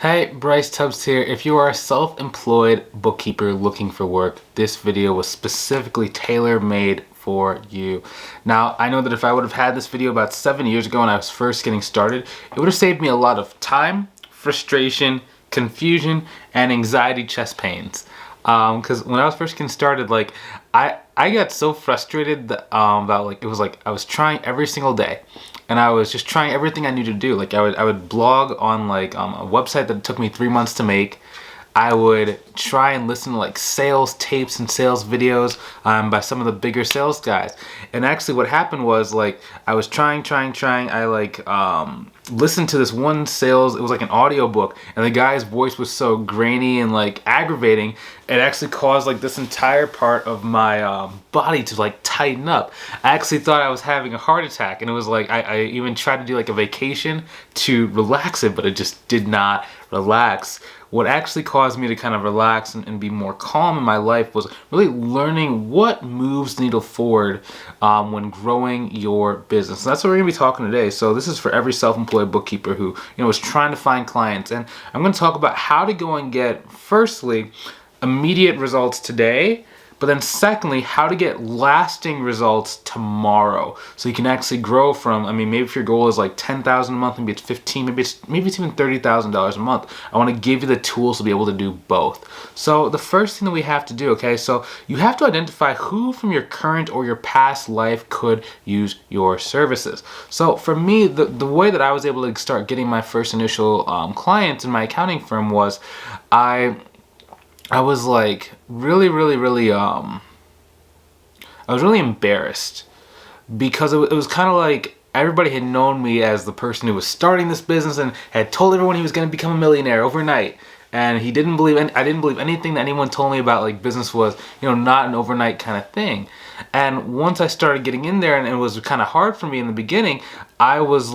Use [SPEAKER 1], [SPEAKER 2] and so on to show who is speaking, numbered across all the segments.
[SPEAKER 1] Hey, Bryce Tubbs here. If you are a self-employed bookkeeper looking for work, this video was specifically tailor-made for you. Now, I know that if I would have had this video about 7 years ago when I was first getting started, it would have saved me a lot of time, frustration, confusion, and anxiety chest pains. Because when I was first getting started, I got so frustrated that, about it was like I was trying every single day, and I was just trying everything I knew to do. Like I would blog on a website that took me 3 months to make. I would try and listen to sales tapes and sales videos by some of the bigger sales guys. And actually what happened was I was trying. I listened to this one sales, it was like an audio book, and the guy's voice was so grainy and aggravating, it actually caused this entire part of my body to tighten up. I actually thought I was having a heart attack, and it was I even tried to do a vacation to relax it, but it just did not relax. What actually caused me to kind of relax and be more calm in my life was really learning what moves the needle forward when growing your business. And that's what we're going to be talking today. So this is for every self-employed bookkeeper who is trying to find clients. And I'm going to talk about how to go and get, firstly, immediate results today, but then secondly, how to get lasting results tomorrow. So you can actually grow from, maybe if your goal is $10,000 a month, maybe it's 15, maybe it's even $30,000 a month. I want to give you the tools to be able to do both. So the first thing that we have to do, okay, so you have to identify who from your current or your past life could use your services. So for me, the way that I was able to start getting my first initial clients in my accounting firm was I was really embarrassed because it was kind of everybody had known me as the person who was starting this business and had told everyone he was going to become a millionaire overnight. And I didn't believe anything that anyone told me about business was, not an overnight kind of thing. And once I started getting in there, and it was kind of hard for me in the beginning, I was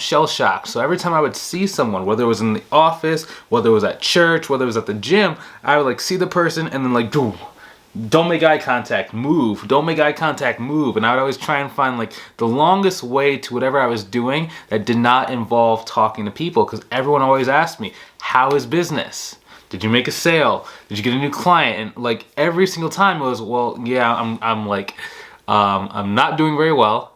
[SPEAKER 1] shell shocked. So every time I would see someone, whether it was in the office, whether it was at church, whether it was at the gym, I would see the person and then don't make eye contact, move. Don't make eye contact, move. And I would always try and find the longest way to whatever I was doing that did not involve talking to people, because everyone always asked me, how is business? Did you make a sale? Did you get a new client? And every single time it was, well, yeah, I'm not doing very well.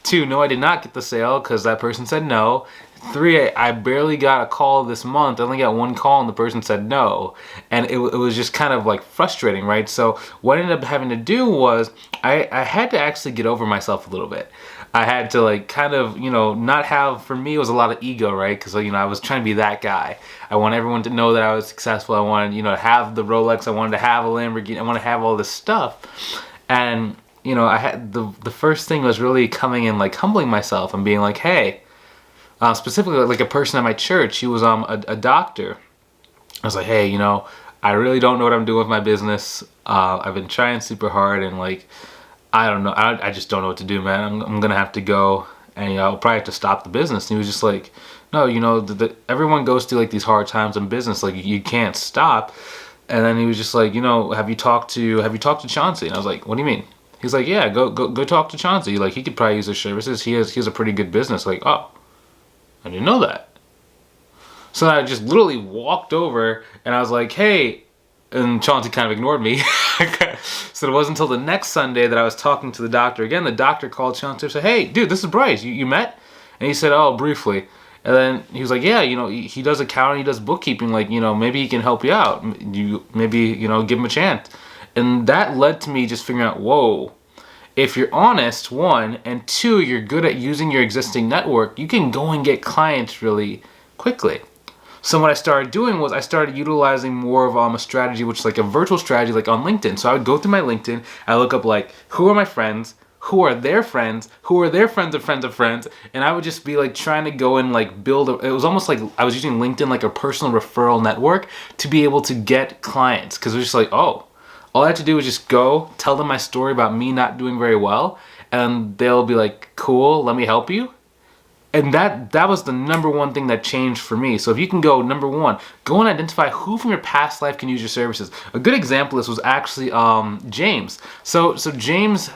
[SPEAKER 1] 2, no, I did not get the sale because that person said no. 3, I barely got a call this month. I only got 1 call and the person said no. And it was just kind of frustrating, right? So what I ended up having to do was I had to actually get over myself a little bit. I had to not have, for me it was a lot of ego, right? Because I was trying to be that guy. I want everyone to know that I was successful. I wanted to have the Rolex. I wanted to have a Lamborghini. I wanted to have all this stuff. And I had the first thing was really coming in humbling myself and being hey, specifically a person at my church, he was a doctor. I was hey, I really don't know what I'm doing with my business. I've been trying super hard and I don't know. I just don't know what to do, man. I'm gonna have to go, and I'll probably have to stop the business. And he was just no, everyone goes through these hard times in business. You can't stop. And then he was just have you talked to Chauncey? And I was what do you mean? He's yeah, go talk to Chauncey. He could probably use his services. He has a pretty good business. Oh, I didn't know that. So I just literally walked over and I was hey, and Chauncey kind of ignored me. So it wasn't until the next Sunday that I was talking to the doctor again. The doctor called Chauncey and said, hey, dude, this is Bryce. You met? And he said, oh, briefly. And then he was yeah, he does accounting, he does bookkeeping. Maybe he can help you out. Maybe give him a chance. And that led to me just figuring out, whoa, if you're honest, 1, and 2, you're good at using your existing network, you can go and get clients really quickly. So what I started doing was I started utilizing more of a strategy, which is a virtual strategy on LinkedIn. So I would go through my LinkedIn, I look up who are my friends, who are their friends, who are their friends of friends of friends, and I would just be trying to go and build it was almost I was using LinkedIn like a personal referral network to be able to get clients, because it was just oh, all I had to do was just go tell them my story about me not doing very well, and they'll be cool, let me help you. And that was the number one thing that changed for me. So if you can go, number 1, go and identify who from your past life can use your services. A good example of this was actually James. So James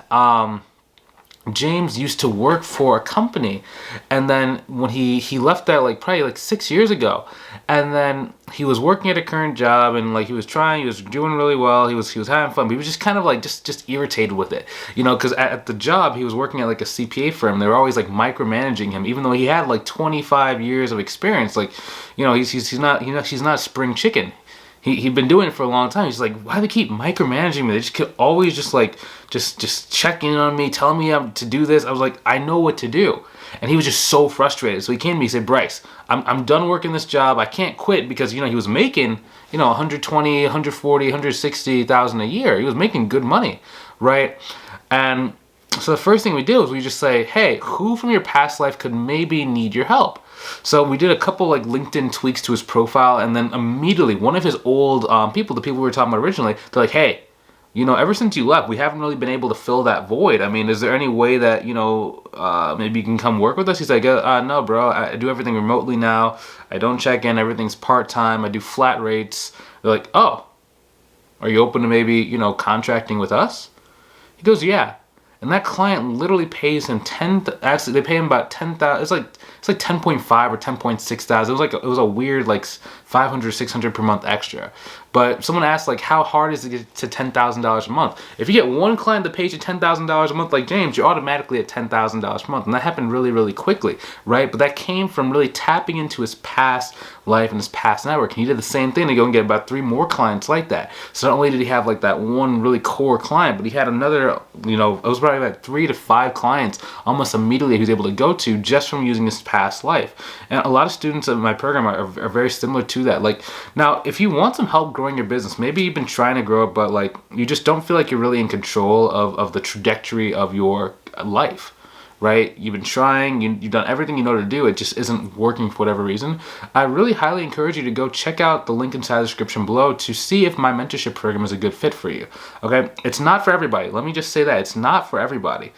[SPEAKER 1] James used to work for a company, and then when he left that like probably like 6 years ago, and then he was working at a current job, and like he was doing really well, he was having fun, but he was just kind of like just irritated with it, because at the job he was working at like a CPA firm. They were always like micromanaging him, even though he had like 25 years of experience. Like, he's not a spring chicken. He'd been doing it for a long time. He's like, why do they keep micromanaging me? They just keep always just checking in on me, telling me to do this. I was like, I know what to do. And he was just so frustrated. So he came to me, he said, Bryce, I'm done working this job. I can't quit, because, he was making, 120, 140, 160,000 a year. He was making good money, right? And so the first thing we did was we just say, hey, who from your past life could maybe need your help? So we did a couple like LinkedIn tweaks to his profile, and then immediately one of his old the people we were talking about originally, they're like, hey, ever since you left, we haven't really been able to fill that void. I mean, is there any way that, maybe you can come work with us? He's like, no, bro, I do everything remotely now. I don't check in. Everything's part-time. I do flat rates. They're like, oh, are you open to maybe, contracting with us? He goes, yeah. And that client literally pays him actually they pay him about 10,000. It's like 10.5 or 10.6 thousand. It was a weird like 500, 600 per month extra. But someone asked like, how hard is it to get to $10,000 a month? If you get one client that pays you $10,000 a month like James, you're automatically at $10,000 a month. And that happened really, really quickly, right? But that came from really tapping into his past life and his past network. And he did the same thing to go and get about 3 more clients like that. So not only did he have like that one really core client, but he had another, it was probably like 3 to 5 clients almost immediately he was able to go to just from using his past life. And a lot of students in my program are very similar to that. Like, now, if you want some help growing your business, maybe you've been trying to grow it, but like you just don't feel like you're really in control of the trajectory of your life, right? You've been trying, you've done everything you know to do, it just isn't working for whatever reason. I really highly encourage you to go check out the link inside the description below to see if my mentorship program is a good fit for you, okay? It's not for everybody. Let me just say that. It's not for everybody,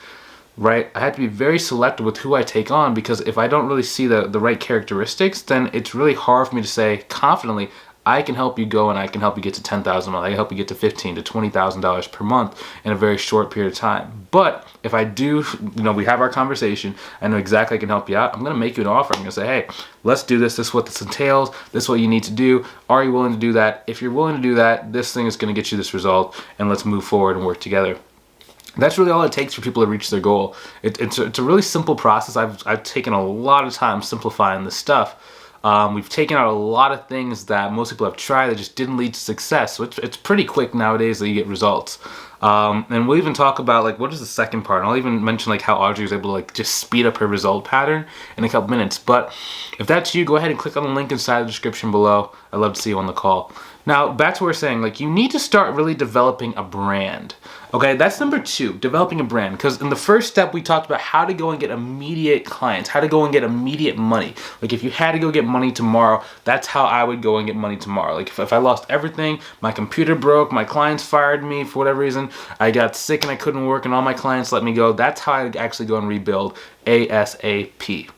[SPEAKER 1] right? I have to be very selective with who I take on, because if I don't really see the right characteristics, then it's really hard for me to say confidently, I can help you go and I can help you get to $10,000 a month. I can help you get to $15,000 to $20,000 per month in a very short period of time. But if I do, we have our conversation, I know exactly I can help you out, I'm going to make you an offer. I'm going to say, hey, let's do this. This is what this entails. This is what you need to do. Are you willing to do that? If you're willing to do that, this thing is going to get you this result, and let's move forward and work together. That's really all it takes for people to reach their goal. It's a really simple process. I've taken a lot of time simplifying this stuff. We've taken out a lot of things that most people have tried that just didn't lead to success. So it's pretty quick nowadays that you get results. And we'll even talk about like, what is the second part? And I'll even mention like how Audrey was able to like just speed up her result pattern in a couple minutes. But if that's you, go ahead and click on the link inside the description below. I'd love to see you on the call. Now, back to what we're saying, like you need to start really developing a brand. Okay, that's number 2, developing a brand. Because in the first step, we talked about how to go and get immediate clients, how to go and get immediate money. Like if you had to go get money tomorrow, that's how I would go and get money tomorrow. Like if I lost everything, my computer broke, my clients fired me for whatever reason, I got sick and I couldn't work and all my clients let me go, that's how I actually go and rebuild ASAP.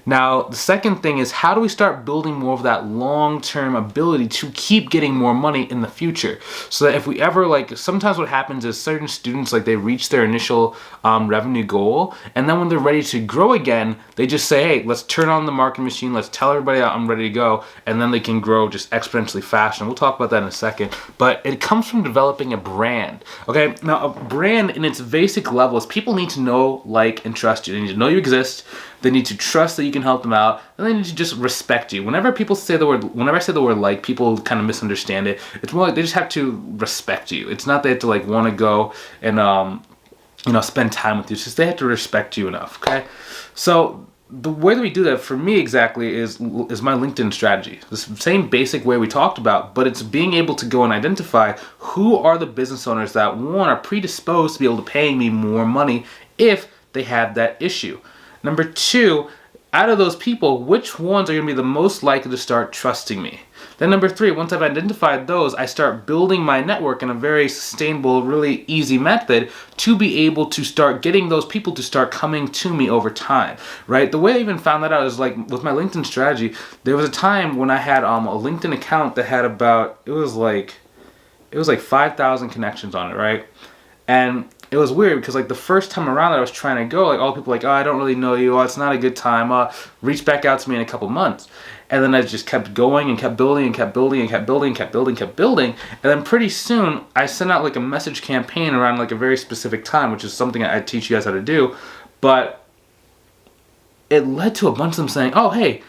[SPEAKER 1] Now, the second thing is, how do we start building more of that long-term ability to keep getting more money in the future? So that if we ever, like, sometimes what happens is certain students, like, they reach their initial revenue goal, and then when they're ready to grow again, they just say, hey, let's turn on the marketing machine, let's tell everybody I'm ready to go, and then they can grow just exponentially faster. And we'll talk about that in a second. But it comes from developing a brand, okay? Now, a brand in its basic level is people need to know, like, and trust you. They need to know you exist. They need to trust that you can help them out, and they need to just respect you. Whenever I say the word like, people kind of misunderstand it. It's more like they just have to respect you. It's not they have to like want to go and spend time with you. It's just they have to respect you enough. Okay, so the way that we do that for me exactly is my LinkedIn strategy. The same basic way we talked about, but it's being able to go and identify who are the business owners that, one, are predisposed to be able to pay me more money if they have that issue. Number 2, out of those people, which ones are going to be the most likely to start trusting me? Then number 3, once I've identified those, I start building my network in a very sustainable, really easy method to be able to start getting those people to start coming to me over time, right? The way I even found that out is like with my LinkedIn strategy, there was a time when I had a LinkedIn account that had about, it was like 5,000 connections on it, right? And it was weird because like the first time around that I was trying to go, like all people were like, oh, I don't really know you. Oh, it's not a good time. Reach back out to me in a couple months. And then I just kept going and kept building and kept building and kept building and kept building and kept building. And then pretty soon I sent out like a message campaign around like a very specific time, which is something I teach you guys how to do. But it led to a bunch of them saying, oh, hey,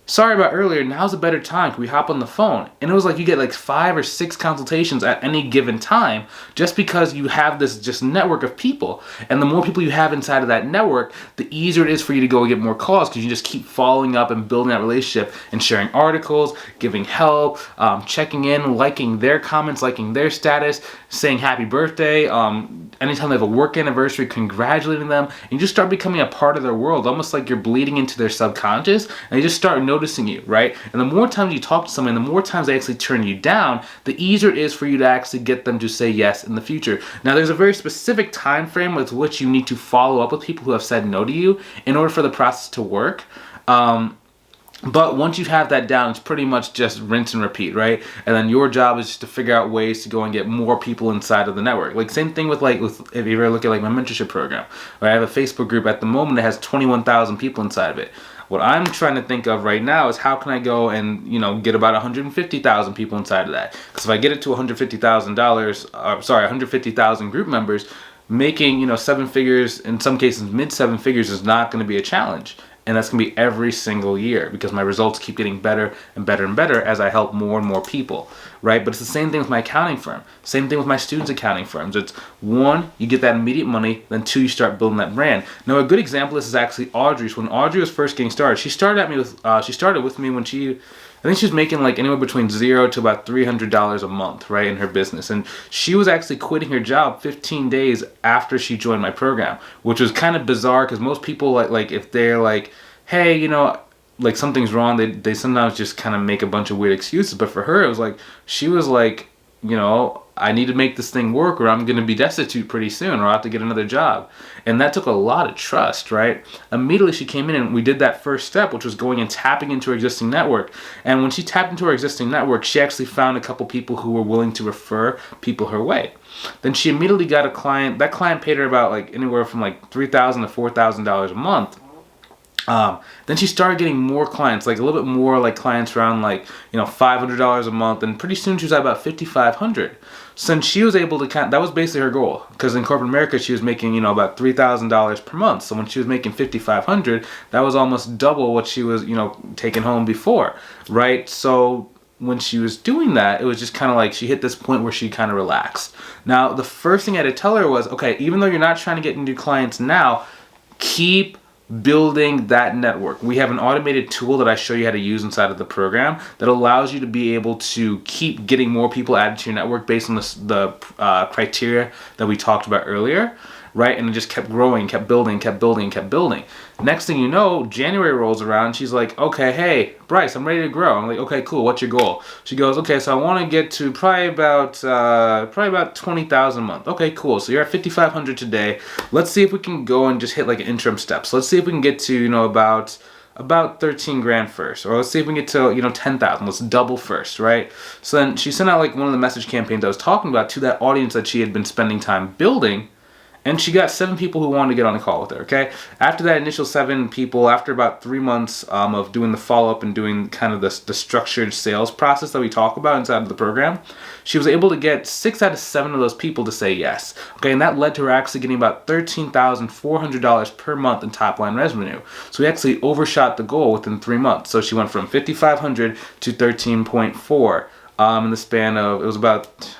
[SPEAKER 1] sorry about earlier, now's a better time, can we hop on the phone? And it was like you get like 5 or 6 consultations at any given time just because you have this just network of people. And the more people you have inside of that network, the easier it is for you to go get more calls because you just keep following up and building that relationship and sharing articles, giving help, checking in, liking their comments, liking their status, saying happy birthday, anytime they have a work anniversary, congratulating them, and you just start becoming a part of their world, almost like you're bleeding into their subconscious, and you just start noticing you, right? And the more times you talk to someone, the more times they actually turn you down, the easier it is for you to actually get them to say yes in the future. Now, there's a very specific time frame with which you need to follow up with people who have said no to you in order for the process to work. But once you have that down, it's pretty much just rinse and repeat, right? And then your job is just to figure out ways to go and get more people inside of the network. Like same thing with if you ever look at like my mentorship program, right? I have a Facebook group at the moment that has 21,000 people inside of it. What I'm trying to think of right now is how can I go and, get about 150,000 people inside of that? Because if I get it to $150,000 group members, making, 7 figures, in some cases mid 7 figures, is not going to be a challenge. And that's going to be every single year because my results keep getting better and better and better as I help more and more people, right? But it's the same thing with my accounting firm. Same thing with my students' accounting firms. It's 1, you get that immediate money, then 2, you start building that brand. Now, a good example of this is actually Audrey's. When Audrey was first getting started, she started with me when I think she was making like anywhere between $0 to about $300 a month, right, in her business. And she was actually quitting her job 15 days after she joined my program, which was kind of bizarre because most people like if they're like, hey, like something's wrong, they sometimes just kind of make a bunch of weird excuses. But for her, it was like, she was like, I need to make this thing work or I'm going to be destitute pretty soon or I'll have to get another job. And that took a lot of trust, right? Immediately she came in and we did that first step, which was going and tapping into her existing network. And when she tapped into her existing network, she actually found a couple people who were willing to refer people her way. Then she immediately got a client. That client paid her about like anywhere from like $3,000 to $4,000 a month. Then she started getting more clients, like a little bit more like clients around like, $500 a month. And pretty soon she was at about $5,500. So then she was able to that was basically her goal. Because in corporate America, she was making, about $3,000 per month. So when she was making $5,500, that was almost double what she was, taking home before, right? So when she was doing that, it was just kind of like she hit this point where she kind of relaxed. Now, the first thing I had to tell her was, okay, even though you're not trying to get new clients now, keep building that network. We have an automated tool that I show you how to use inside of the program that allows you to be able to keep getting more people added to your network based on the criteria that we talked about earlier, right? And it just kept growing, kept building, kept building, kept building. Next thing you know, January rolls around. She's like, okay, hey, Bryce, I'm ready to grow. I'm like, okay, cool. What's your goal? She goes, okay, so I want to get to probably about 20,000 a month. Okay, cool. So you're at 5,500 today. Let's see if we can go and just hit like an interim step. So let's see if we can get to, about 13 grand first, or let's see if we can get to 10,000. Let's double first, right? So then she sent out like one of the message campaigns I was talking about to that audience that she had been spending time building. And she got 7 people who wanted to get on a call with her, okay? After that initial 7 people, after about 3 months of doing the follow-up and doing kind of the structured sales process that we talk about inside of the program, she was able to get 6 out of 7 of those people to say yes, okay? And that led to her actually getting about $13,400 per month in top-line revenue. So we actually overshot the goal within 3 months. So she went from 5,500 to 13.4. In the span of, it was about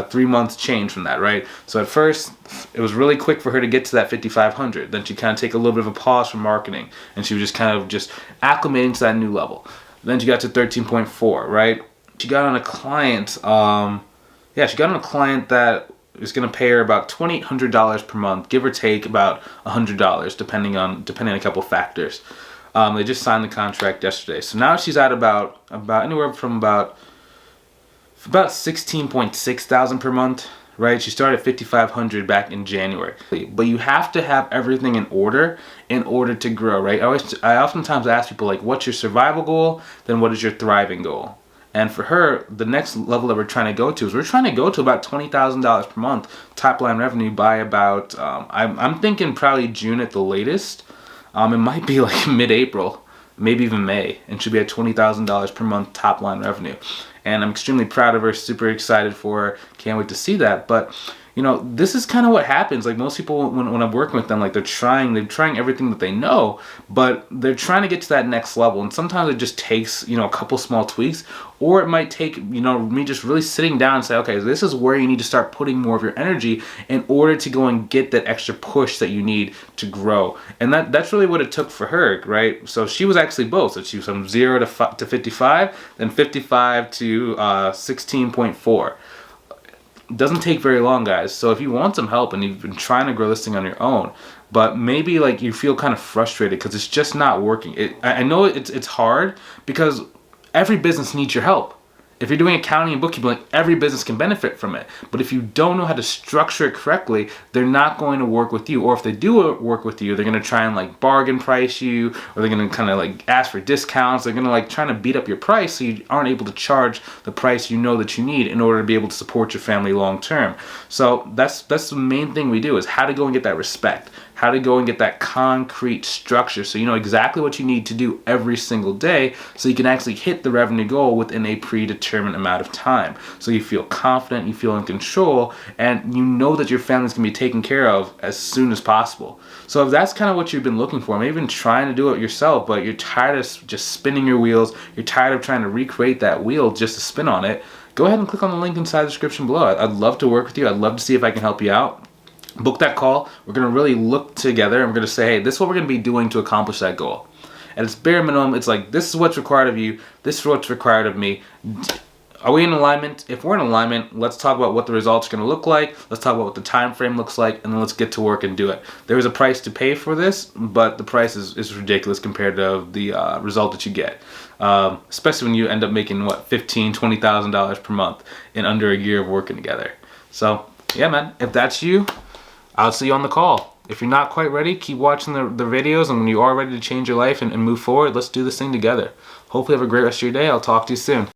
[SPEAKER 1] 3 months change from that, right? So at first, it was really quick for her to get to that 5,500. Then she kind of take a little bit of a pause from marketing, and she was just kind of just acclimating to that new level. Then she got to 13.4, right? She got on a client, she got on a client that is going to pay her about $2,800 per month, give or take about $100, depending on a couple factors. They just signed the contract yesterday. So now she's at about anywhere from about 16.6 thousand per month, right? She started at 5,500 back in January. But you have to have everything in order to grow, right? I oftentimes ask people like, what's your survival goal? Then what is your thriving goal? And for her, the next level that we're trying to go to is we're trying to go to about $20,000 per month top line revenue by about, I'm thinking probably June at the latest. It might be like mid-April, maybe even May, and she'll be at $20,000 per month top line revenue. And I'm extremely proud of her, super excited for her, can't wait to see that. But you know, this is kind of what happens. Like most people, when I'm working with them, like they're trying everything that they know, but they're trying to get to that next level. And sometimes it just takes, you know, a couple small tweaks, or it might take, you know, me just really sitting down and say, okay, this is where you need to start putting more of your energy in order to go and get that extra push that you need to grow. And that's really what it took for her, right? So she was actually both. So she was from 0 to 55, then 55 to 16.4. Doesn't take very long, guys. So if you want some help and you've been trying to grow this thing on your own, but maybe like you feel kind of frustrated because it's just not working. I know it's hard because every business needs your help. If you're doing accounting and bookkeeping, like every business can benefit from it. But if you don't know how to structure it correctly, they're not going to work with you. Or if they do work with you, they're going to try and like bargain price you, or they're going to kind of like ask for discounts. They're going to like trying to beat up your price so you aren't able to charge the price you know that you need in order to be able to support your family long term. So that's the main thing we do, is how to go and get that respect. How to go and get that concrete structure so you know exactly what you need to do every single day so you can actually hit the revenue goal within a predetermined amount of time. So you feel confident, you feel in control, and you know that your family's going to be taken care of as soon as possible. So if that's kind of what you've been looking for, maybe even trying to do it yourself, but you're tired of just spinning your wheels, you're tired of trying to recreate that wheel just to spin on it, go ahead and click on the link inside the description below. I'd love to work with you. I'd love to see if I can help you out. Book that call. We're going to really look together and we're going to say, hey, this is what we're going to be doing to accomplish that goal. And it's bare minimum. It's like, this is what's required of you. This is what's required of me. Are we in alignment? If we're in alignment, let's talk about what the results are going to look like. Let's talk about what the time frame looks like, and then let's get to work and do it. There is a price to pay for this, but the price is ridiculous compared to the result that you get. Especially when you end up making, what, $15,000, $20,000 per month in under a year of working together. So, yeah, man, if that's you, I'll see you on the call. If you're not quite ready, keep watching the videos, and when you are ready to change your life and move forward, let's do this thing together. Hopefully have a great rest of your day. I'll talk to you soon.